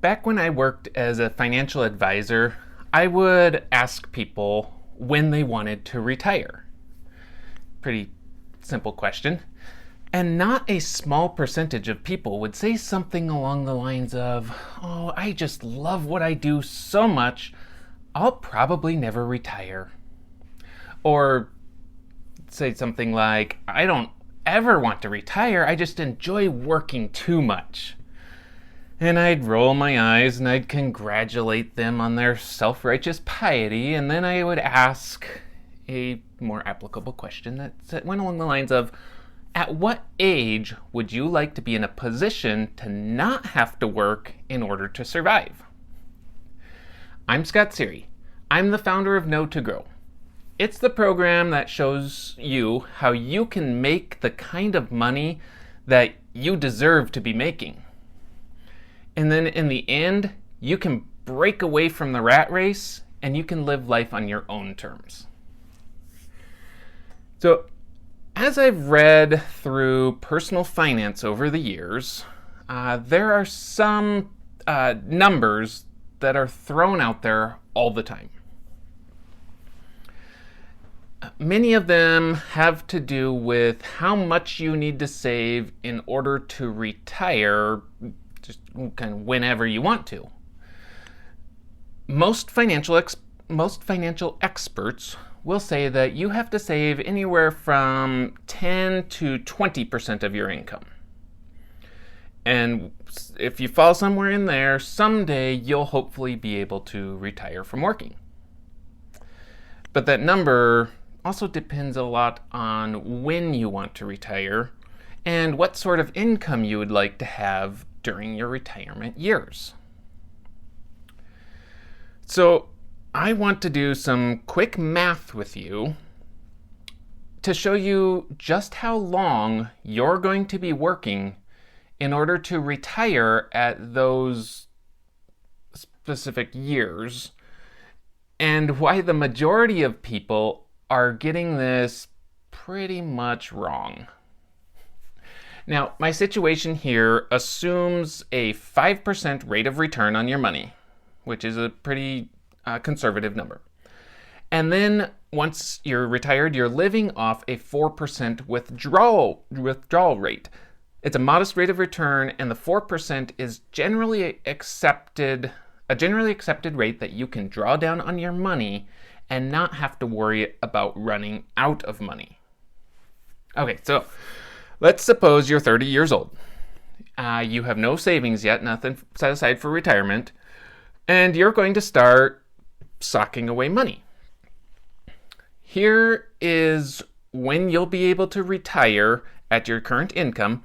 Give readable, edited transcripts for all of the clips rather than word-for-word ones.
Back when I worked as a financial advisor, I would ask people when they wanted to retire. Pretty simple question. And not a small percentage of people would say something along the lines of, "Oh, I just love what I do so much, I'll probably never retire." Or say something like, "I don't ever want to retire, I just enjoy working too much." And I'd roll my eyes and I'd congratulate them on their self-righteous piety, and then I would ask a more applicable question that went along the lines of, at what age would you like to be in a position to not have to work in order to survive? I'm Scott Sery. I'm the founder of Know to Grow. It's the program that shows you how you can make the kind of money that you deserve to be making. And then in the end, you can break away from the rat race and you can live life on your own terms. So, as I've read through personal finance over the years, there are some numbers that are thrown out there all the time. Many of them have to do with how much you need to save in order to retire just kind of whenever you want to. Most financial experts will say that you have to save anywhere from 10 to 20% of your income. And if you fall somewhere in there, someday you'll hopefully be able to retire from working. But that number also depends a lot on when you want to retire and what sort of income you would like to have during your retirement years. So I want to do some quick math with you to show you just how long you're going to be working in order to retire at those specific years, and why the majority of people are getting this pretty much wrong. Now, my situation here assumes a 5% rate of return on your money, which is a pretty conservative number. And then once you're retired, you're living off a 4% withdrawal rate. It's a modest rate of return, and the 4% is a generally accepted rate that you can draw down on your money and not have to worry about running out of money. Okay, so let's suppose you're 30 years old. You have no savings yet, nothing set aside for retirement, and you're going to start socking away money. Here is when you'll be able to retire at your current income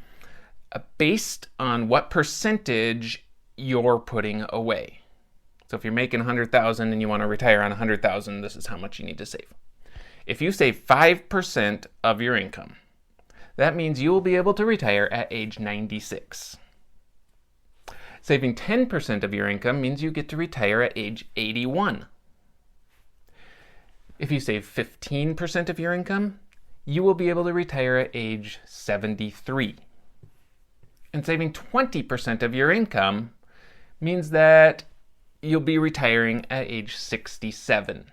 based on what percentage you're putting away. So if you're making $100,000 and you want to retire on $100,000, this is how much you need to save. If you save 5% of your income, that means you will be able to retire at age 96. Saving 10% of your income means you get to retire at age 81. If you save 15% of your income, you will be able to retire at age 73. And saving 20% of your income means that you'll be retiring at age 67.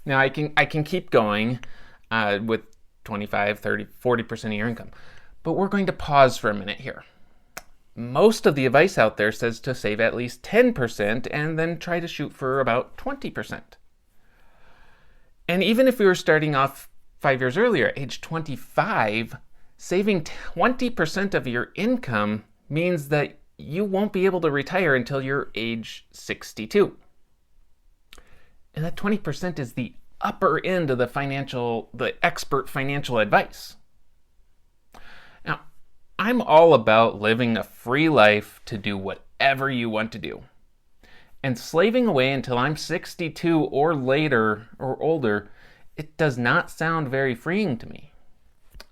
Now I can keep going with 25, 30, 40% of your income, but we're going to pause for a minute here. Most of the advice out there says to save at least 10% and then try to shoot for about 20%. And even if we were starting off 5 years earlier, age 25, saving 20% of your income means that you won't be able to retire until you're age 62. And that 20% is the upper end of the expert financial advice. Now, I'm all about living a free life to do whatever you want to do. And slaving away until I'm 62 or later or older, it does not sound very freeing to me.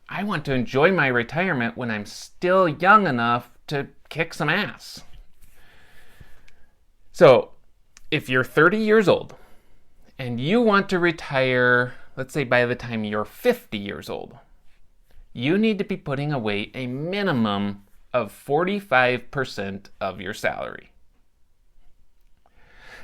I want to enjoy my retirement when I'm still young enough to kick some ass. So, if you're 30 years old and you want to retire, let's say by the time you're 50 years old, you need to be putting away a minimum of 45% of your salary.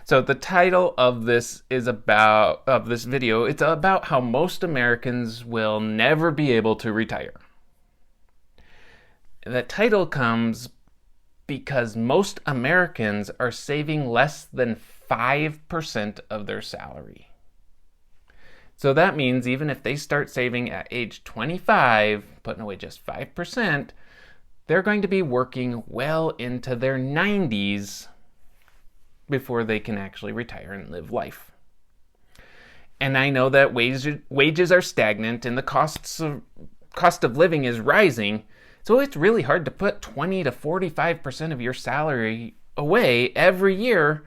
So the title of this video, it's about how most Americans will never be able to retire. The title comes because most Americans are saving less than 5% of their salary. So that means even if they start saving at age 25, putting away just 5%, they're going to be working well into their 90s before they can actually retire and live life. And I know that wages are stagnant and the cost of living is rising, so it's really hard to put 20 to 45% of your salary away every year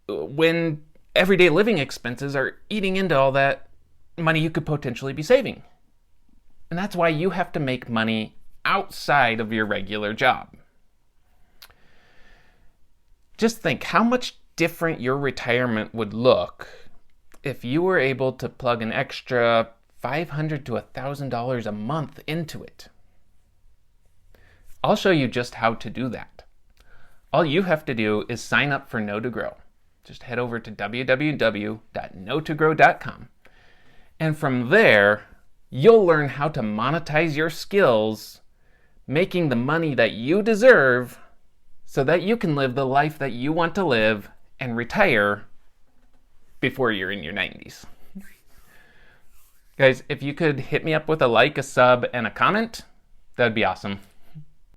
when everyday living expenses are eating into all that money you could potentially be saving. And that's why you have to make money outside of your regular job. Just think how much different your retirement would look if you were able to plug an extra $500 to $1,000 a month into it. I'll show you just how to do that. All you have to do is sign up for Know to Grow. Just head over to www.knowtogrow.com. And from there, you'll learn how to monetize your skills, making the money that you deserve so that you can live the life that you want to live and retire before you're in your 90s. Guys, if you could hit me up with a like, a sub, and a comment, that'd be awesome.